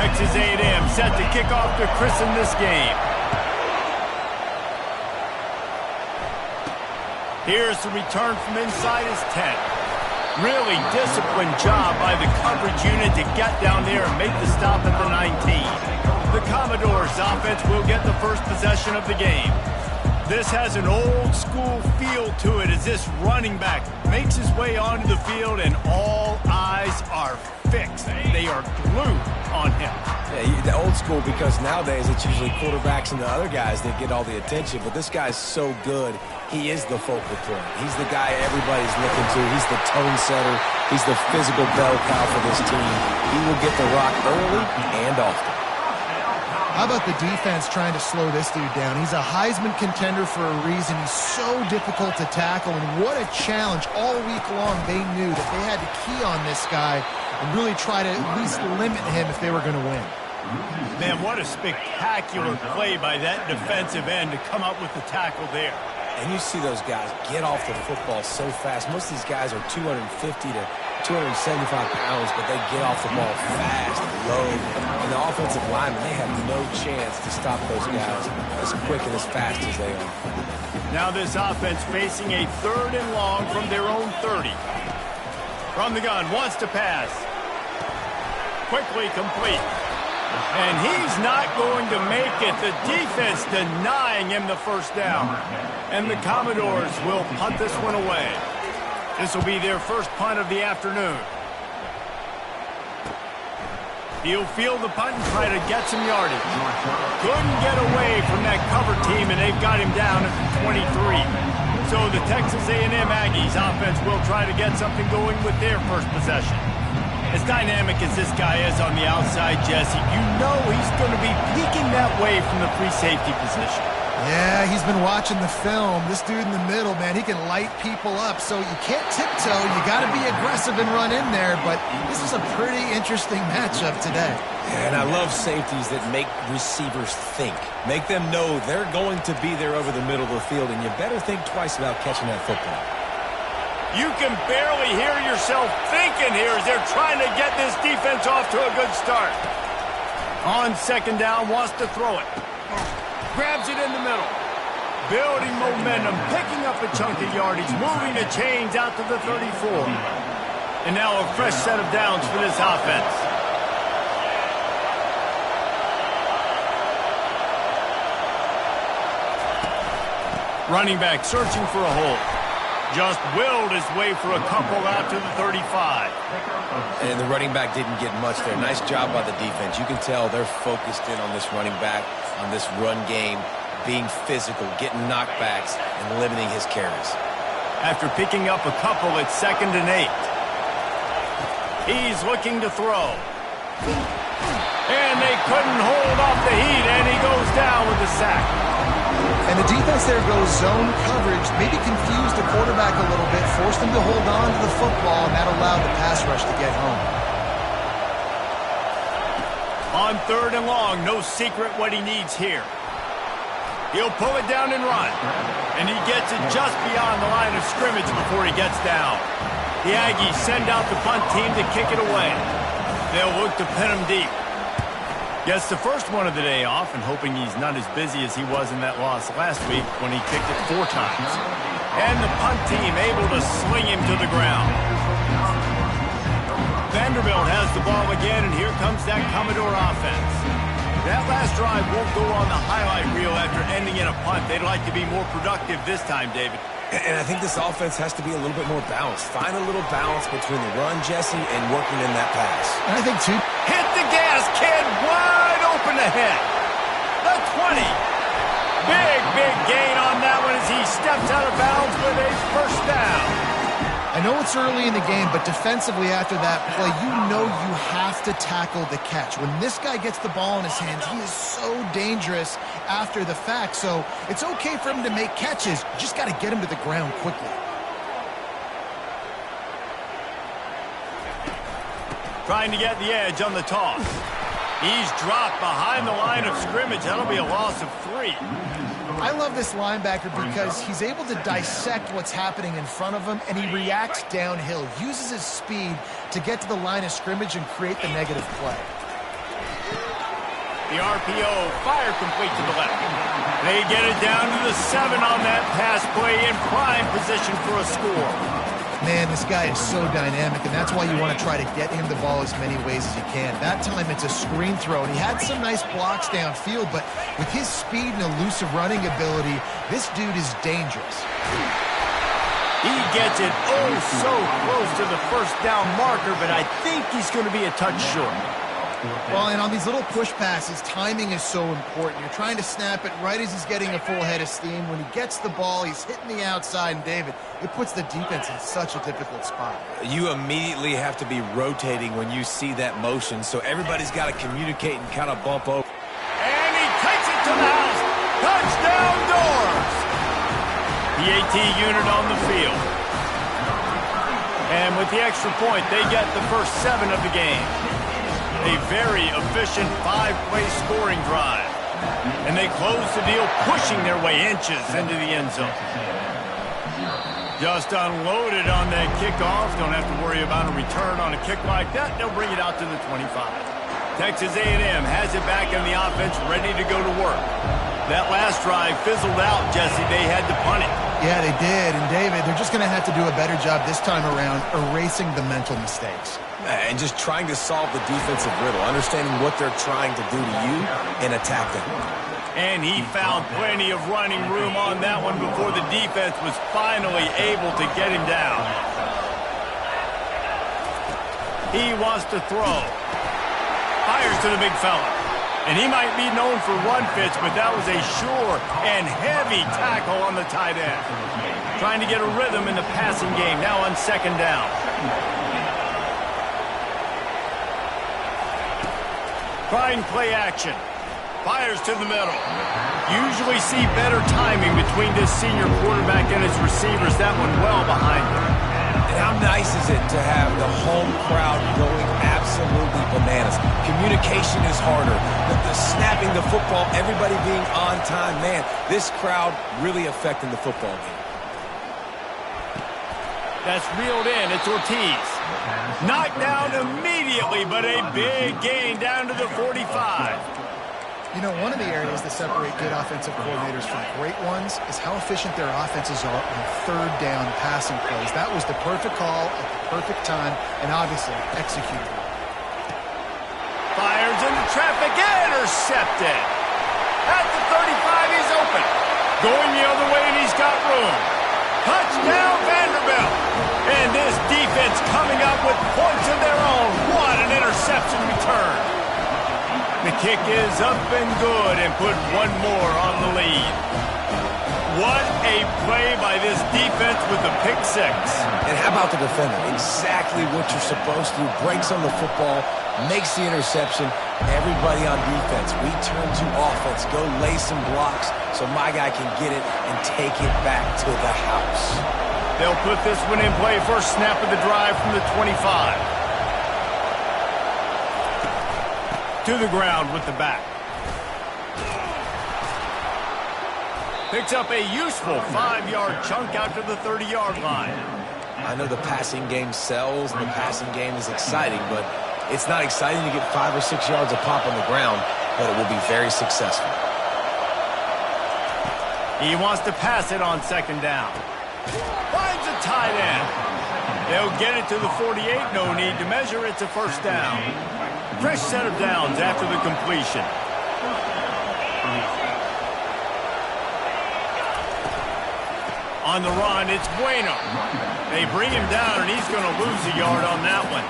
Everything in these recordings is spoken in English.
Texas A&M set to kick off to christen this game. Here's the return from inside his 10. Really disciplined job by the coverage unit to get down there and make the stop at the 19. The Commodores offense will get the first possession of the game. This has an old-school feel to it as this running back makes his way onto the field and all eyes are fixed. They are glued on him. Yeah, the old school because nowadays it's usually quarterbacks and the other guys that get all the attention, but this guy's so good. He is the focal point. He's the guy everybody's looking to. He's the tone setter. He's the physical bell cow for this team. He will get the rock early and often. How about the defense trying to slow this dude down? He's a Heisman contender for a reason. He's so difficult to tackle, and what a challenge. All week long they knew that they had to key on this guy and really try to at least limit him if they were going to win. Man, what a spectacular play by that defensive end to come up with the tackle there. And you see those guys get off the football so fast. Most of these guys are 250 to 275 pounds, but they get off the ball fast, low. And the offensive linemen, they have no chance to stop those guys as quick and as fast as they are. Now this offense facing a 3rd and long from their own 30. From the gun, wants to pass. Quickly complete. And he's not going to make it. The defense denying him the first down. And the Commodores will punt this one away. This will be their first punt of the afternoon. He'll field the punt and try to get some yardage. Couldn't get away from that cover team, and they've got him down at the 23. So the Texas A&M Aggies offense will try to get something going with their first possession. As dynamic as this guy is on the outside, Jesse, you know he's going to be peeking that way from the free safety position. Yeah, he's been watching the film. This dude in the middle, man, he can light people up. So you can't tiptoe. You got to be aggressive and run in there. But this is a pretty interesting matchup today. Yeah, and I love safeties that make receivers think. Make them know they're going to be there over the middle of the field, and you better think twice about catching that football. You can barely hear yourself thinking here as they're trying to get this defense off to a good start. On 2nd down, wants to throw it. Grabs it in the middle. Building momentum, picking up a chunk of yardage, moving the chains out to the 34. And now a fresh set of downs for this offense. Running back searching for a hole. Just willed his way for a couple out to the 35. And the running back didn't get much there. Nice job by the defense. You can tell they're focused in on this running back, on this run game, being physical, getting knockbacks, and limiting his carries. After picking up a couple, it's 2nd and 8. He's looking to throw. And they couldn't hold off the heat, and he goes down with a sack. And the defense there goes zone coverage, maybe confused the quarterback a little bit, forced him to hold on to the football, and that allowed the pass rush to get home. On 3rd and long, no secret what he needs here. He'll pull it down and run. And he gets it just beyond the line of scrimmage before he gets down. The Aggies send out the punt team to kick it away. They'll look to pin him deep. Gets the first one of the day off and hoping he's not as busy as he was in that loss last week when he kicked it 4 times. And the punt team able to sling him to the ground. Vanderbilt has the ball again, and here comes that Commodore offense. That last drive won't go on the highlight reel after ending in a punt. They'd like to be more productive this time, David. And I think this offense has to be a little bit more balanced. Find a little balance between the run, Jesse, and working in that pass. And I think, too, hit the gas, kid. Wide open ahead. The 20. Big gain on that one as he steps out of bounds with a first down. I know it's early in the game, but defensively after that play, you know you have to tackle the catch. When this guy gets the ball in his hands, he is so dangerous after the fact. So it's okay for him to make catches. You just got to get him to the ground quickly. Trying to get the edge on the toss. He's dropped behind the line of scrimmage. That'll be a loss of 3. I love this linebacker because he's able to dissect what's happening in front of him, and he reacts downhill, uses his speed to get to the line of scrimmage and create the negative play. The RPO, fire complete to the left. They get it down to the 7 on that pass play in prime position for a score. Man, this guy is so dynamic, and that's why you want to try to get him the ball as many ways as you can. That time it's a screen throw, and he had some nice blocks downfield, but with his speed and elusive running ability, this dude is dangerous. He gets it so close to the first down marker, but I think he's going to be a touch short. Well, and on these little push passes, timing is so important. You're trying to snap it right as he's getting a full head of steam. When he gets the ball, he's hitting the outside, and David, it puts the defense in such a difficult spot. You immediately have to be rotating when you see that motion, so everybody's got to communicate and kind of bump over. And he takes it to the house. Touchdown, Doors! The AT unit on the field. And with the extra point, they get the first 7 of the game. A very efficient 5-play scoring drive. And they close the deal, pushing their way inches into the end zone. Just unloaded on that kickoff. Don't have to worry about a return on a kick like that. They'll bring it out to the 25. Texas A&M has it back in the offense, ready to go to work. That last drive fizzled out, Jesse. They had to punt it. Yeah, they did. And, David, they're just going to have to do a better job this time around erasing the mental mistakes. And just trying to solve the defensive riddle, understanding what they're trying to do to you and attack them. And he found plenty of running room on that one before the defense was finally able to get him down. He wants to throw. Fires to the big fella. And he might be known for run fits, but that was a sure and heavy tackle on the tight end. Trying to get a rhythm in the passing game, now on second down. Trying play action. Fires to the middle. Usually see better timing between this senior quarterback and his receivers. That one well behind him. And how nice is it to have the home crowd going absolutely bananas? Communication is harder. The snapping the football, everybody being on time. Man, this crowd really affecting the football game. That's reeled in. It's Ortiz. Knocked down immediately, but a big gain down to the 45. You know, one of the areas that separate good offensive coordinators from great ones is how efficient their offenses are on third down passing plays. That was the perfect call at the perfect time, and obviously executed. Fires into traffic, intercepted. At the 35, he's open. Going the other way, and he's got room. Touchdown, Vanderbilt. And this defense coming up with points of their own. What an interception return. The kick is up and good and put one more on the lead. What a play by this defense with the pick 6. And how about the defender? Exactly what you're supposed to. Breaks on the football, makes the interception. Everybody on defense, we turn to offense. Go lay some blocks so my guy can get it and take it back to the house. They'll put this one in play. First snap of the drive from the 25. To the ground with the back. Picks up a useful 5-yard chunk out to the 30-yard line. I know the passing game sells and the passing game is exciting, but it's not exciting to get 5 or 6 yards of pop on the ground, but it will be very successful. He wants to pass it on second down. Finds a tight end. They'll get it to the 48. No need to measure. It's a first down. Fresh set of downs after the completion. On the run, it's Bueno. They bring him down, and he's going to lose a yard on that one.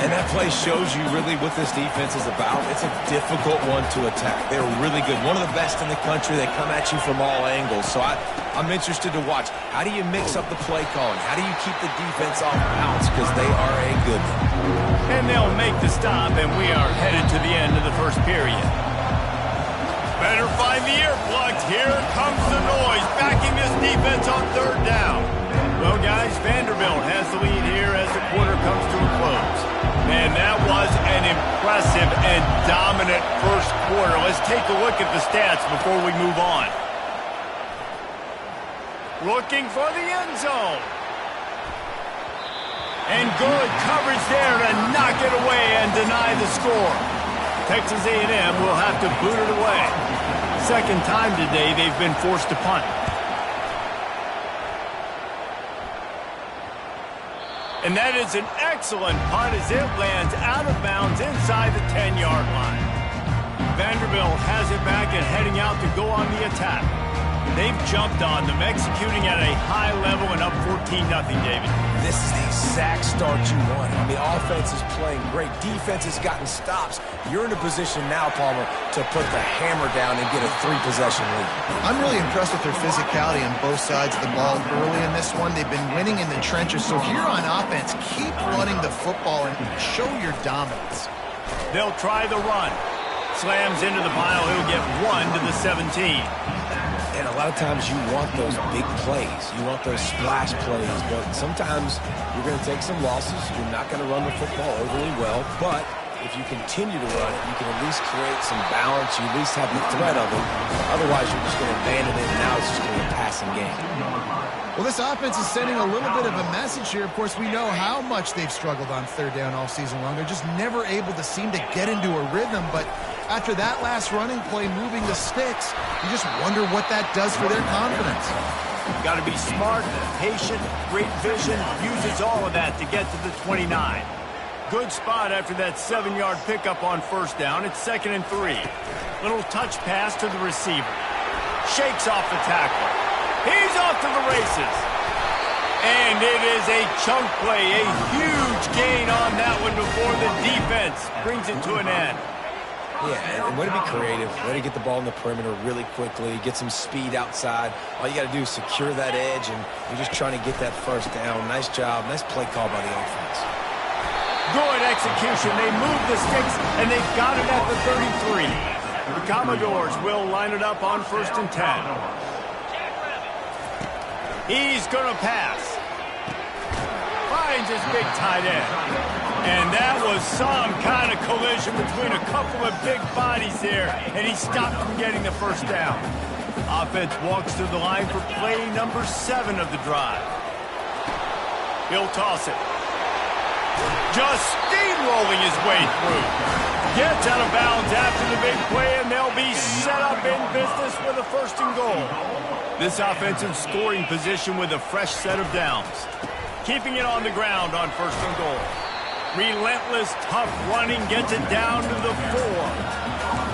And that play shows you really what this defense is about. It's a difficult one to attack. They're really good. One of the best in the country. They come at you from all angles. So I'm interested to watch. How do you mix up the play calling? How do you keep the defense off balance? Because they are a good one. And they'll make the stop, and we are headed to the end of the first period. Better find the earplugs. Here comes the noise, backing this defense on third down. Well, guys, Vanderbilt has the lead here as the quarter comes to a close. Man, that was an impressive and dominant first quarter. Let's take a look at the stats before we move on. Looking for the end zone. And good coverage there to knock it away and deny the score. Texas A&M will have to boot it away. Second time today they've been forced to punt. And that is an excellent punt as it lands out of bounds inside the 10-yard line. Vanderbilt has it back and heading out to go on the attack. They've jumped on them, executing at a high level and up 14-0, David. This is the exact start you want. I mean, offense is playing great. Defense has gotten stops. You're in a position now, Palmer, to put the hammer down and get a 3-possession lead. I'm really impressed with their physicality on both sides of the ball early in this one. They've been winning in the trenches. So here on offense, keep running the football and show your dominance. They'll try the run. Slams into the pile. He'll get 1 to the 17. And a lot of times you want those big plays. You want those splash plays. But sometimes you're going to take some losses. You're not going to run the football overly well. But if you continue to run it, you can at least create some balance. You at least have the threat of it. Otherwise, you're just going to abandon it, and now it's just going to be a passing game. Well, this offense is sending a little bit of a message here. Of course, we know how much they've struggled on third down all season long. They're just never able to seem to get into a rhythm. But after that last running play, moving the sticks, you just wonder what that does for their confidence. Got to be smart, patient, great vision, uses all of that to get to the 29. Good spot after that 7-yard pickup on first down. It's 2nd and 3. Little touch pass to the receiver. Shakes off the tackle. He's off to the races. And it is a chunk play, a huge gain on that one before the defense brings it to an end. Yeah, and way to be creative, way to get the ball in the perimeter really quickly, get some speed outside. All you got to do is secure that edge, and you're just trying to get that first down. Nice job, nice play call by the offense. Good execution. They move the sticks, and they've got it at the 33. The Commodores will line it up on 1st and 10. He's going to pass. Finds his big tight end. And that was some kind of collision between a couple of big bodies there, and he stopped from getting the first down. Offense walks to the line for play number 7 of the drive. He'll toss it. Just steamrolling his way through. Gets out of bounds after the big play, and they'll be set up in business with a 1st and goal. This offense in scoring position with a fresh set of downs. Keeping it on the ground on 1st and goal. Relentless, tough running gets it down to the 4.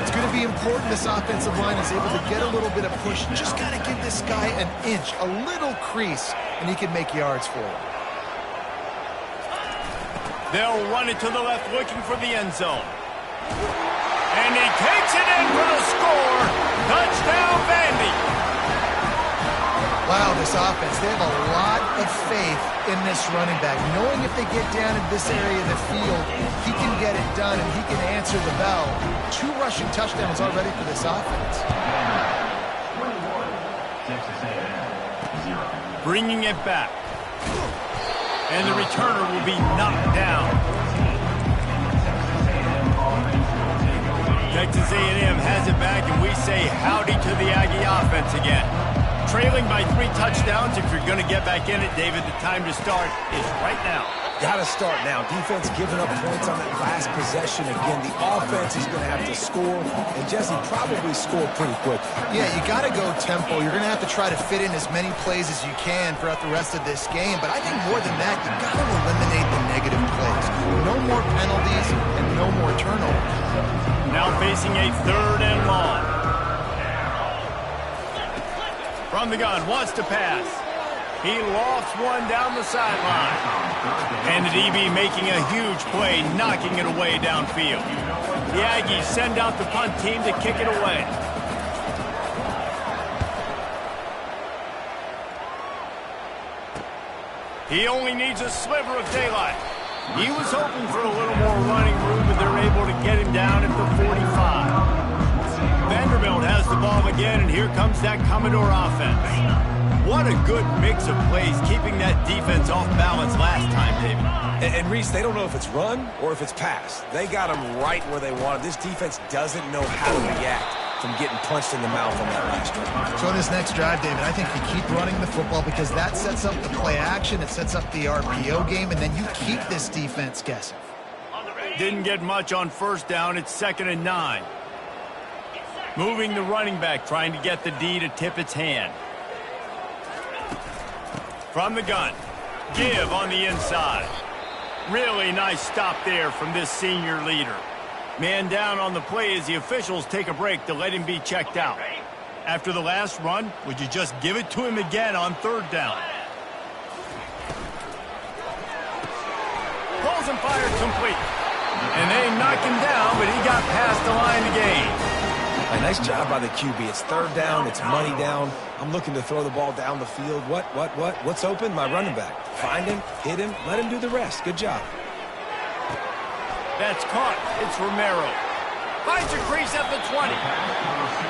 It's going to be important this offensive line is able to get a little bit of push. Just got to give this guy an inch, a little crease, and he can make yards for it. They'll run it to the left, looking for the end zone. And he takes it in for the score. Touchdown, Vandy. Wow, this offense, they have a lot of faith in this running back. Knowing if they get down in this area of the field, he can get it done and he can answer the bell. 2 rushing touchdowns already for this offense. Bringing it back. And the returner will be knocked down. Texas A&M has it back, and we say howdy to the Aggie offense again. Trailing by 3 touchdowns. If you're going to get back in it, David, the time to start is right now. Got to start now. Defense giving up points on that last possession. Again, the offense is going to have to score, and Jesse probably score pretty quick. Yeah, you got to go tempo. You're going to have to try to fit in as many plays as you can throughout the rest of this game. But I think more than that, you got to eliminate the negative plays. No more penalties and no more turnovers. Now facing a 3rd and long. From the gun, wants to pass. He lofts one down the sideline. And the DB making a huge play, knocking it away downfield. The Aggies send out the punt team to kick it away. He only needs a sliver of daylight. He was hoping for a little more running room, but they're able to get him down at the 45. Vanderbilt has the ball again, and here comes that Commodore offense. What a good mix of plays, keeping that defense off balance last time, David. And Reese, they don't know if it's run or if it's pass. They got them right where they want it. This defense doesn't know how to react from getting punched in the mouth on that last drive. So in this next drive, David, I think you keep running the football because that sets up the play action, it sets up the RPO game, and then you keep this defense guessing. On the ready. Didn't get much on first down. It's 2nd and 9. Moving the running back, trying to get the D to tip its hand. From the gun. Give on the inside. Really nice stop there from this senior leader. Man down on the play as the officials take a break to let him be checked out. After the last run, would you just give it to him again on 3rd down? Pulls and fires complete. And they knock him down, but he got past the line to gain. A nice job by the QB. It's 3rd down. It's money down. I'm looking to throw the ball down the field. What's open? My running back. Find him, hit him, let him do the rest. Good job. That's caught. It's Romero. Finds a crease at the 20.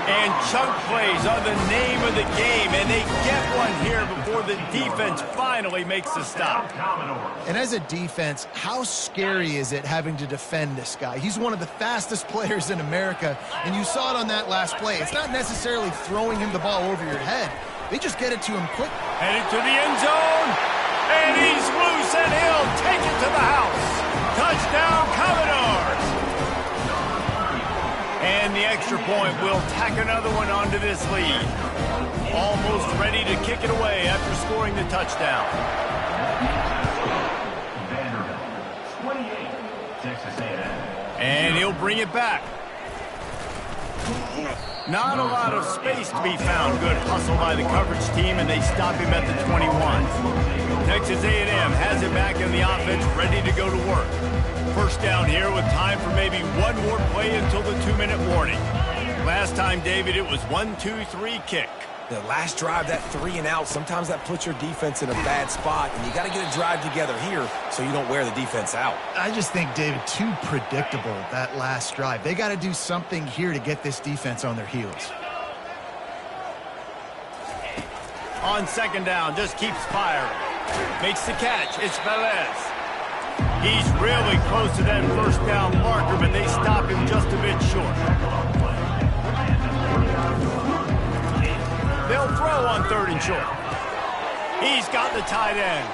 And chunk plays are the name of the game, and they get one here before the defense finally makes the stop. And as a defense, how scary is it having to defend this guy? He's one of the fastest players in America, and you saw it on that last play. It's not necessarily throwing him the ball over your head. They just get it to him quick. Headed to the end zone, and he's loose, and he'll take it to the house. Touchdown, Commodores! And the extra point will tack another one onto this lead. Almost ready to kick it away after scoring the touchdown. Texas A&M. And he'll bring it back. Not a lot of space to be found. Good hustle by the coverage team, and they stop him at the 21. Texas A&M has it back in the offense, ready to go to work. First down here with time for maybe one more play until the 2-minute warning. Last time, David, it was 1-2-3 kick. The last drive, that 3 and out, sometimes that puts your defense in a bad spot, and you got to get a drive together here so you don't wear the defense out. I just think, David, too predictable, that last drive. They got to do something here to get this defense on their heels. On 2nd down, just keeps firing. Makes the catch. It's Velez. He's really close to that first down marker, but they stop him just a bit short. They'll throw on 3rd and short. He's got the tight end.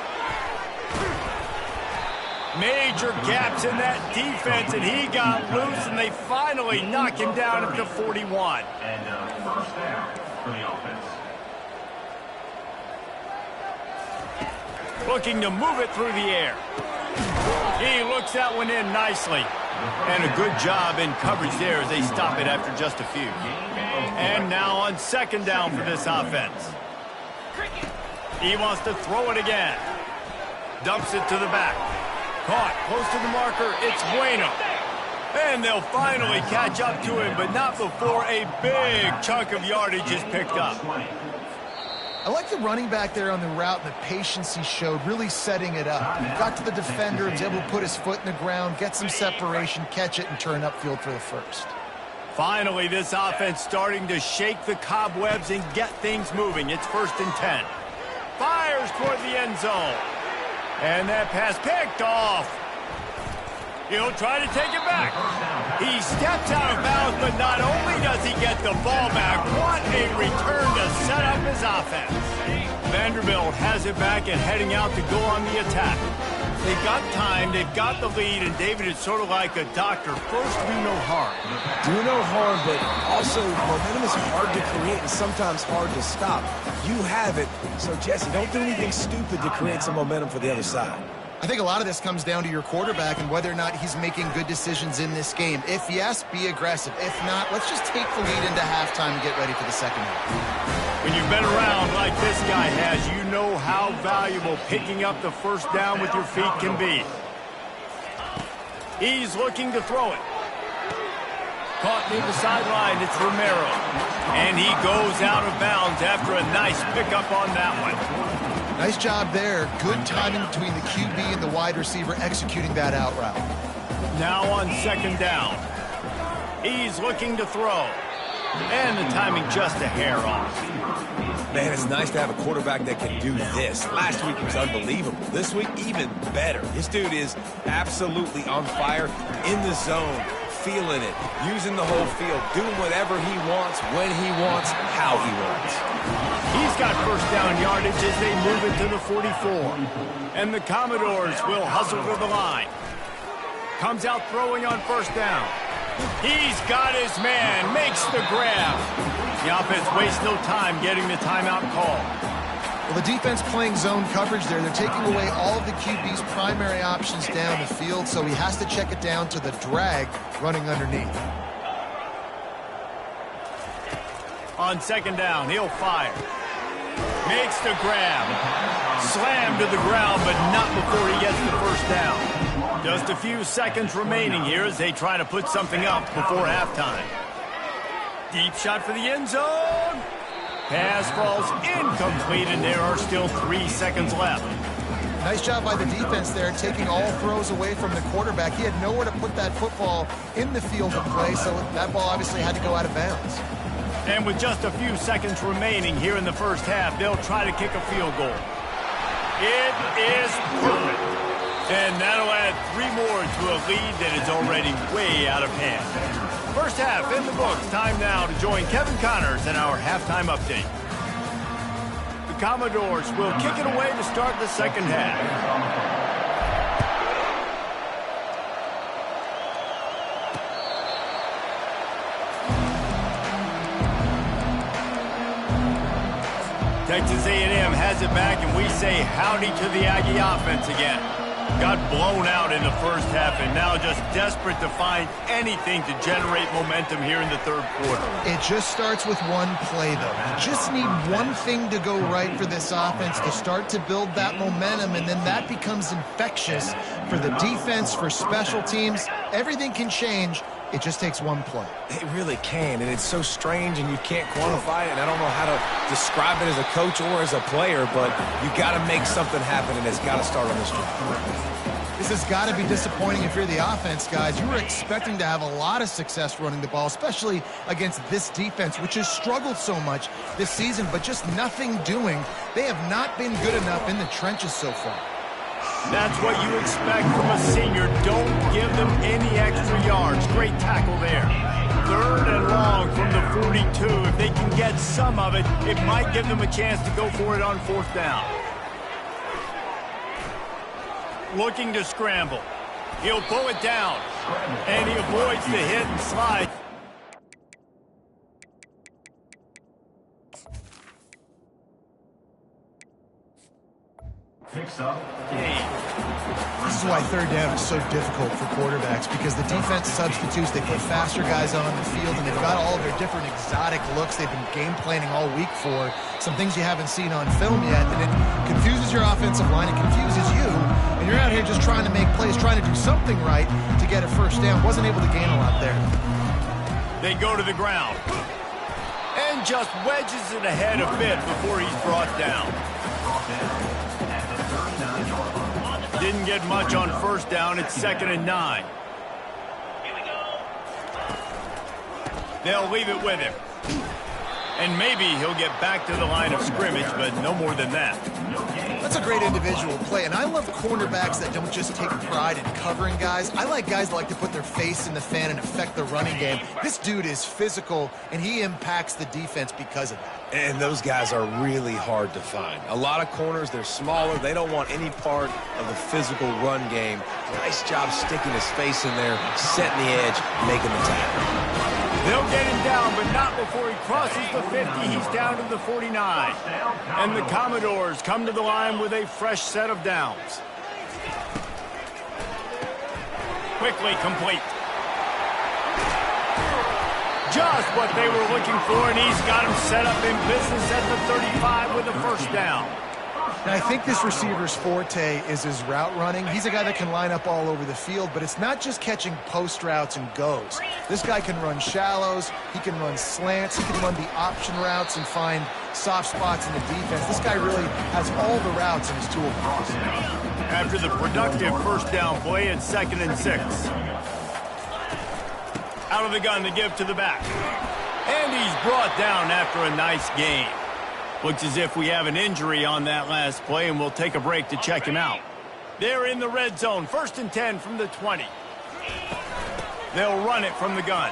Major gaps in that defense, and he got loose, and they finally knock him down at the 41. And first down for the offense. Looking to move it through the air. He looks that one in nicely. And a good job in coverage there as they stop it after just a few. And now on 2nd down for this offense. He wants to throw it again. Dumps it to the back. Caught close to the marker. It's Bueno. And they'll finally catch up to him, but not before a big chunk of yardage is picked up. I like the running back there on the route and the patience he showed, really setting it up. Got to the defender, was able to put his foot in the ground, get some separation, catch it, and turn upfield for the first. Finally, this offense starting to shake the cobwebs and get things moving. It's 1st and 10. Fires toward the end zone. And that pass picked off. He'll try to take it back. He steps out of bounds, but not only does he get the ball back, what a return to set up his offense. Vanderbilt has it back and heading out to go on the attack. They've got time, they've got the lead, and David, it's sort of like a doctor. First, do no harm. Do no harm, but also momentum is hard to create and sometimes hard to stop. You have it, so Jesse, don't do anything stupid to create some momentum for the other side. I think a lot of this comes down to your quarterback and whether or not he's making good decisions in this game. If yes, be aggressive. If not, let's just take the lead into halftime and get ready for the second half. When you've been around like this guy has, you know how valuable picking up the first down with your feet can be. He's looking to throw it. Caught near the sideline, it's Romero. And he goes out of bounds after a nice pickup on that one. Nice job there. Good timing between the QB and the wide receiver executing that out route. Now on 2nd down. He's looking to throw. And the timing just a hair off. Man, it's nice to have a quarterback that can do this. Last week was unbelievable. This week, even better. This dude is absolutely on fire, in the zone, feeling it, using the whole field, doing whatever he wants, when he wants, how he wants. He's got first down yardage as they move it to the 44. And the Commodores will hustle for the line. comes out throwing on first down. He's got his man, makes the grab. The offense wastes no time getting the timeout call. Well, the defense playing zone coverage there. They're taking away all of the QB's primary options down the field, so he has to check it down to the drag running underneath. On second down, he'll fire. Makes the grab. Slammed to the ground, but not before he gets the first down. Just a few seconds remaining here as they try to put something up before halftime. Deep shot for the end zone. Pass falls incomplete, and there are still 3 seconds left. Nice job by the defense there, taking all throws away from the quarterback. He had nowhere to put that football in the field of play, so that ball obviously had to go out of bounds. And with just a few seconds remaining here in the first half, they'll try to kick a field goal. It is perfect. And that'll add 3 more to a lead that is already way out of hand. First half in the books. Time now to join Kevin Connors in our halftime update. The Commodores will kick it away to start the second half. Texas A&M has it back, and we say howdy to the Aggie offense again. Got blown out in the first half, and now just desperate to find anything to generate momentum here in the third quarter. It just starts with one play, though. You just need one thing to go right for this offense to start to build that momentum, and then that becomes infectious for the defense, for special teams. Everything can change. It just takes one play. It really can, and it's so strange, and you can't quantify it, and I don't know how to describe it as a coach or as a player, but you got to make something happen, and it's got to start on this drive. This has got to be disappointing if you're the offense, guys. You were expecting to have a lot of success running the ball, especially against this defense, which has struggled so much this season, but just nothing doing. They have not been good enough in the trenches so far. That's what you expect from a senior. Don't give them any extra yards. Great tackle there. Third and long from the 42. If they can get some of it, it might give them a chance to go for it on fourth down. Looking to scramble. He'll pull it down, and he avoids the hit and slide. Picks up. This is why third down is so difficult for quarterbacks, because the defense substitutes. They put faster guys on the field, and they've got all of their different exotic looks they've been game planning all week for. Some things you haven't seen on film yet, and it confuses your offensive line. It confuses you, and you're out here just trying to make plays, trying to do something right to get a first down. Wasn't able to gain a lot there. They go to the ground and just wedges it ahead a bit before he's brought down. Didn't get much on first down. It's 2nd and 9. They'll leave it with him. And maybe he'll get back to the line of scrimmage, but no more than that. That's a great individual play, and I love cornerbacks that don't just take pride in covering guys. I like guys that like to put their face in the fan and affect the running game. This dude is physical, and he impacts the defense because of that. And those guys are really hard to find. A lot of corners, they're smaller. They don't want any part of the physical run game. Nice job sticking his face in there, setting the edge, making the tackle. They'll get him down, but not before he crosses the 50. He's down to the 49. And the Commodores come to the line with a fresh set of downs. Quickly complete. Just what they were looking for, and he's got him set up in business at the 35 with a first down. And I think this receiver's forte is his route running. He's a guy that can line up all over the field, but it's not just catching post routes and goes. This guy can run shallows, he can run slants, he can run the option routes and find soft spots in the defense. This guy really has all the routes in his toolbox. After the productive first down play, it's 2nd and 6. Out of the gun to give to the back. And he's brought down after a nice gain. Looks as if we have an injury on that last play, and we'll take a break to check him out. They're in the red zone. 1st and 10 from the 20. They'll run it from the gun.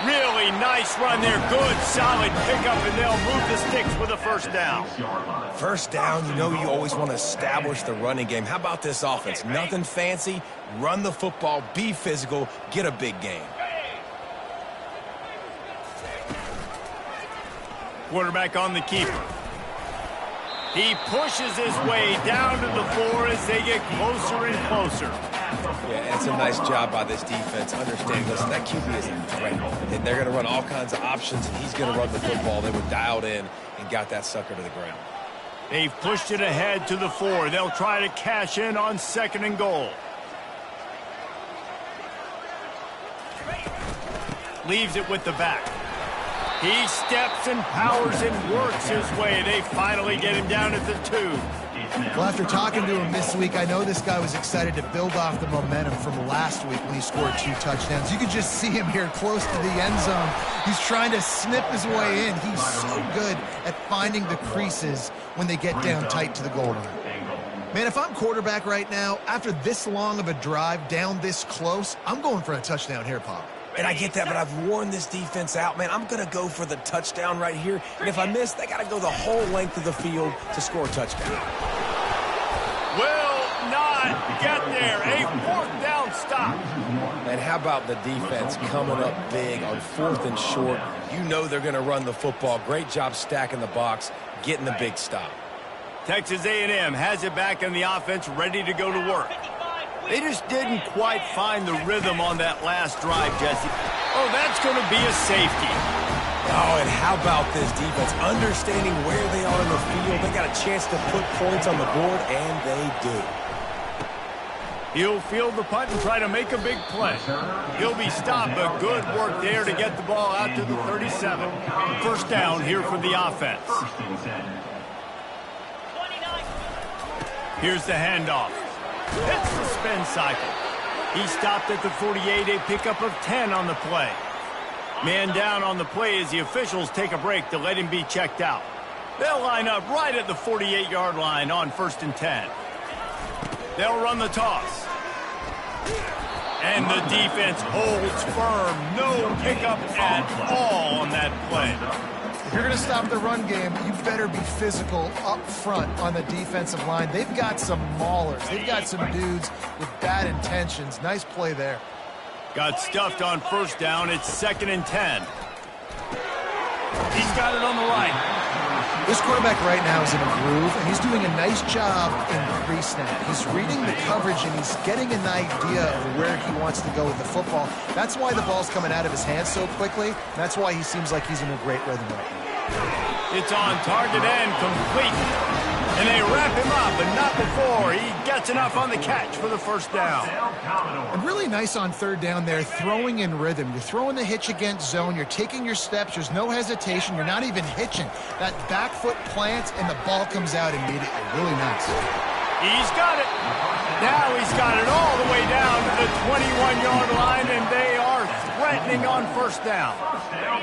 Really nice run there. Good, solid pickup, and they'll move the sticks with a first down. First down, you know you always want to establish the running game. How about this offense? Nothing fancy. Run the football, be physical, get a big gain. Quarterback on the keeper. He pushes his way down to the floor as they get closer and closer. Yeah, that's a nice job by this defense. Understanding, listen, that QB is a threat. And they're going to run all kinds of options, and he's going to run the football. They were dialed in and got that sucker to the ground. They've pushed it ahead to the 4. They'll try to cash in on 2nd and goal. Leaves it with the back. He steps and powers and works his way. They finally get him down at the 2. Well, after talking to him this week, I know this guy was excited to build off the momentum from last week when he scored 2 touchdowns. You can just see him here close to the end zone. He's trying to snip his way in. He's so good at finding the creases when they get down tight to the goal line. Man, if I'm quarterback right now, after this long of a drive down this close, I'm going for a touchdown here, Pop. And I get that, but I've worn this defense out, man. I'm going to go for the touchdown right here. And if I miss, they got to go the whole length of the field to score a touchdown. Will not get there. A 4th down stop. And how about the defense coming up big on 4th and short? You know they're going to run the football. Great job stacking the box, getting the big stop. Texas A&M has it back in the offense, ready to go to work. They just didn't quite find the rhythm on that last drive, Jesse. Oh, that's going to be a safety. Oh, and how about this defense? Understanding where they are in the field. They got a chance to put points on the board, and they do. He'll field the punt and try to make a big play. He'll be stopped, but good work there to get the ball out to the 37. First down here for the offense. Here's the handoff. Hits the spin cycle. He stopped at the 48, a pickup of 10 on the play. Man down on the play as the officials take a break to let him be checked out. They'll line up right at the 48-yard line on 1st and 10. They'll run the toss. And the defense holds firm. No pickup at all on that play. If you're going to stop the run game, you better be physical up front on the defensive line. They've got some maulers. They've got some dudes with bad intentions. Nice play there. Got stuffed on 1st down. It's 2nd and 10. He's got it on the right. This quarterback right now is in a groove, and he's doing a nice job in pre-snap. He's reading the coverage, and he's getting an idea of where he wants to go with the football. That's why the ball's coming out of his hands so quickly. That's why he seems like he's in a great rhythm right now. It's on target and complete. And they wrap him up, but not before he gets enough on the catch for the first down. And really nice on 3rd down there, throwing in rhythm. You're throwing the hitch against zone. You're taking your steps. There's no hesitation. You're not even hitching. That back foot plants, and the ball comes out immediately. Really nice. He's got it. Now he's got it all the way down to the 21-yard line, and they are threatening on 1st down.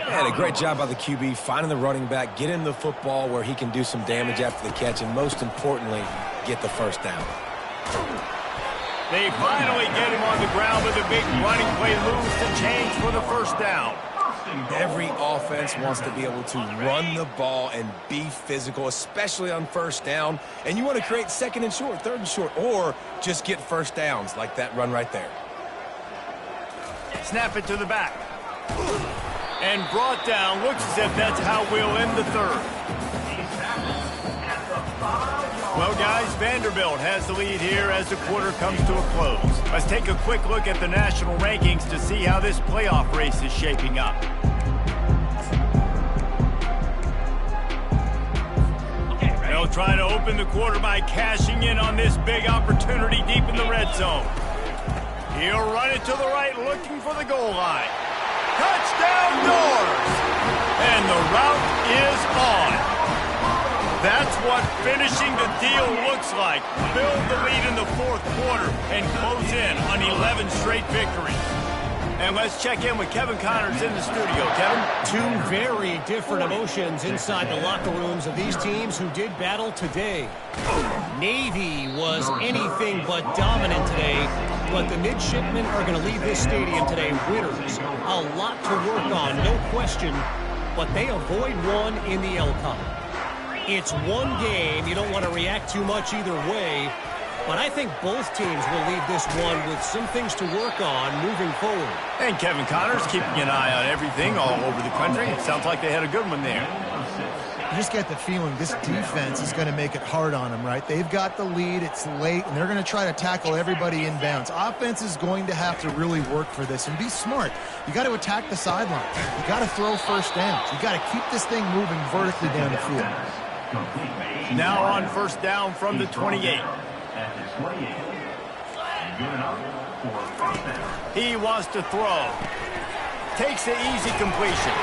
And a great job by the QB, finding the running back, get him the football where he can do some damage after the catch, and most importantly, get the 1st down. They finally get him on the ground with a big running play, moves the change for the 1st down. Every offense wants to be able to run the ball and be physical, especially on 1st down. And you want to create 2nd and short, 3rd and short, or just get 1st downs like that run right there. Snap it to the back. And brought down. Looks as if that's how we'll end the 3rd. Well, guys, Vanderbilt has the lead here as the quarter comes to a close. Let's take a quick look at the national rankings to see how this playoff race is shaping up. They'll try to open the quarter by cashing in on this big opportunity deep in the red zone. He'll run it to the right, looking for the goal line. Touchdown doors! And the route is on. That's what finishing the deal looks like. Build the lead in the 4th quarter and close in on 11 straight victories. And let's check in with Kevin Connors in the studio. Kevin? Two very different emotions inside the locker rooms of these teams who did battle today. Navy was anything but dominant today, but the midshipmen are going to leave this stadium today winners. A lot to work on, no question, but they avoid one in the LCON. It's one game. You don't want to react too much either way. But I think both teams will leave this one with some things to work on moving forward. And Kevin Connors keeping an eye on everything all over the country. It sounds like they had a good one there. You just get the feeling this defense is going to make it hard on them, right? They've got the lead, it's late, and they're going to try to tackle everybody inbounds. Offense is going to have to really work for this and be smart. You got to attack the sidelines. You got to throw first downs. You got to keep this thing moving vertically down the field. Now on first down from the 28. He wants to throw. Takes the easy completion.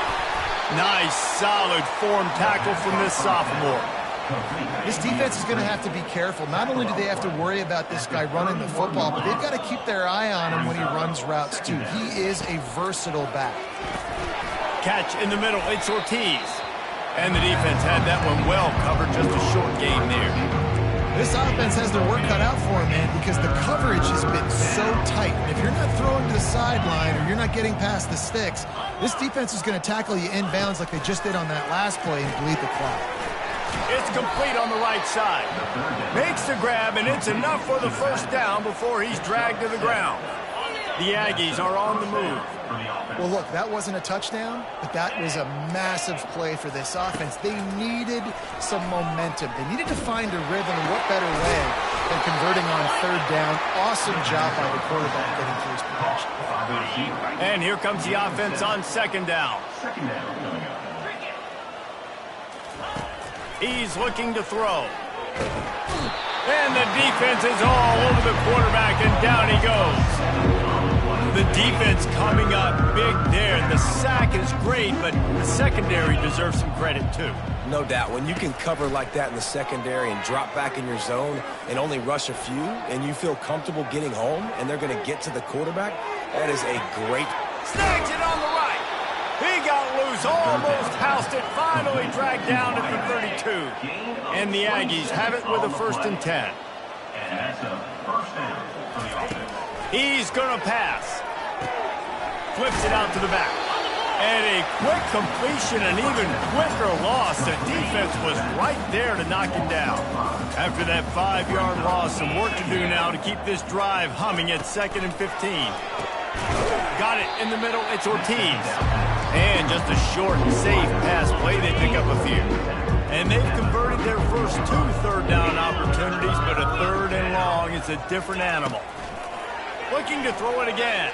Nice, solid form tackle from this sophomore. This defense is going to have to be careful. Not only do they have to worry about this guy running the football, but they've got to keep their eye on him when he runs routes too. He is a versatile back. Catch in the middle. It's Ortiz. And the defense had that one well covered. Just a short game there. This offense has their work cut out for them, man, because the coverage has been so tight. If you're not throwing to the sideline or you're not getting past the sticks, this defense is going to tackle you inbounds like they just did on that last play and bleed the clock. It's complete on the right side. Makes the grab, and it's enough for the first down before he's dragged to the ground. The Aggies are on the move. Well, look, that wasn't a touchdown, but that was a massive play for this offense. They needed some momentum. They needed to find a rhythm, and what better way than converting on third down. Awesome job by the quarterback getting to his progression. And here comes the offense on second down. He's looking to throw. And the defense is all over the quarterback, and down he goes. The defense coming up big there. The sack is great, but the secondary deserves some credit too. No doubt. When you can cover like that in the secondary and drop back in your zone and only rush a few, and you feel comfortable getting home, and they're going to get to the quarterback, that is a great... Snags it on the right. He got loose, almost housed it, finally dragged down at the 32. And the Aggies have it with a 1st and 10. And that's a first down for the offense. He's going to pass. Flips it out to the back. And a quick completion, an even quicker loss. The defense was right there to knock him down. After that 5-yard loss, some work to do now to keep this drive humming at 2nd and 15. Got it in the middle. It's Ortiz. And just a short, safe pass play. They pick up a few. And they've converted their first 2 third-down opportunities, but a 3rd and long is a different animal. Looking to throw it again.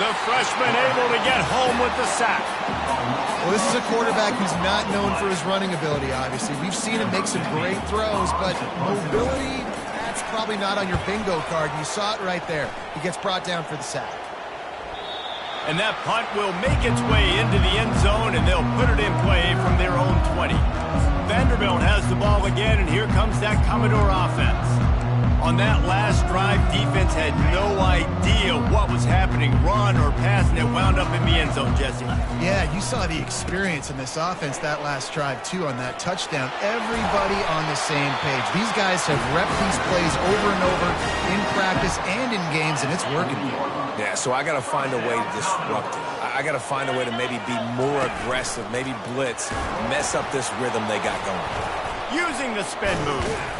The freshman able to get home with the sack. Well, this is a quarterback who's not known for his running ability, obviously. We've seen him make some great throws, but mobility, that's probably not on your bingo card. You saw it right there. He gets brought down for the sack. And that punt will make its way into the end zone, and they'll put it in play from their own 20. Vanderbilt has the ball again, and here comes that Commodore offense. On that last drive, defense had no idea what was happening, run or pass, and it wound up in the end zone, Jesse. Yeah, you saw the experience in this offense that last drive, too, on that touchdown. Everybody on the same page. These guys have repped these plays over and over in practice and in games, and it's working. Yeah, so I got to find a way to disrupt it. I got to find a way to maybe be more aggressive, maybe blitz, mess up this rhythm they got going. Using the spin move.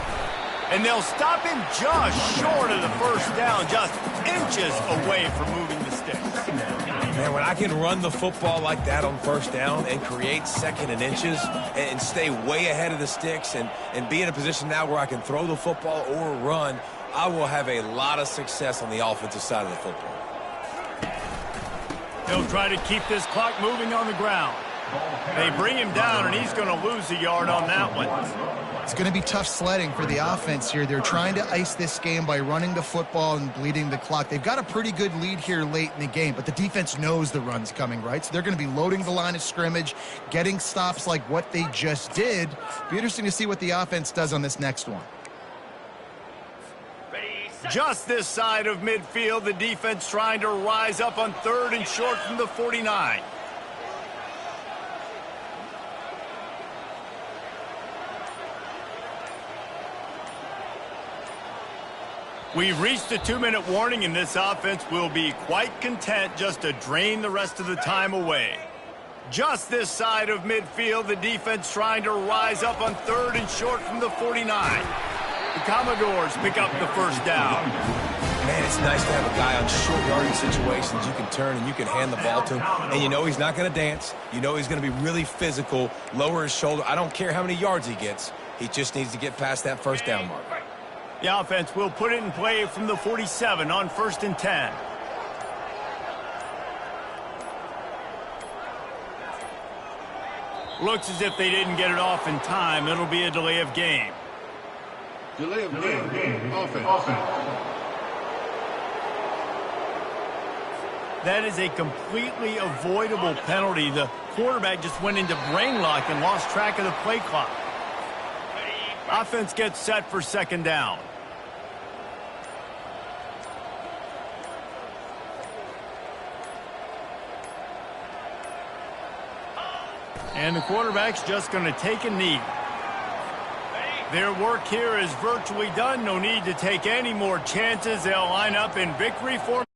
And they'll stop him just short of the first down, just inches away from moving the sticks. Man, when I can run the football like that on first down and create 2nd and inches and stay way ahead of the sticks and be in a position now where I can throw the football or run, I will have a lot of success on the offensive side of the football. They'll try to keep this clock moving on the ground. They bring him down, and he's going to lose a yard on that one. It's going to be tough sledding for the offense here. They're trying to ice this game by running the football and bleeding the clock. They've got a pretty good lead here late in the game, but the defense knows the run's coming, right? So they're going to be loading the line of scrimmage, getting stops like what they just did. Be interesting to see what the offense does on this next one. Ready, Just this side of midfield, the defense trying to rise up on 3rd and short from the 49. We've reached a 2-minute warning, and this offense will be quite content just to drain the rest of the time away. Just this side of midfield, the defense trying to rise up on 3rd and short from the 49. The Commodores pick up the first down. Man, it's nice to have a guy on short yardage situations you can turn and you can hand the ball to him. And you know he's not going to dance. You know he's going to be really physical, lower his shoulder. I don't care how many yards he gets. He just needs to get past that first down mark. The offense will put it in play from the 47 on 1st and 10. Looks as if they didn't get it off in time. It'll be a delay of game. Delay of game. Offense. That is a completely avoidable penalty. The quarterback just went into brain lock and lost track of the play clock. Offense gets set for 2nd down. And the quarterback's just going to take a knee. Their work here is virtually done. No need to take any more chances. They'll line up in victory formation.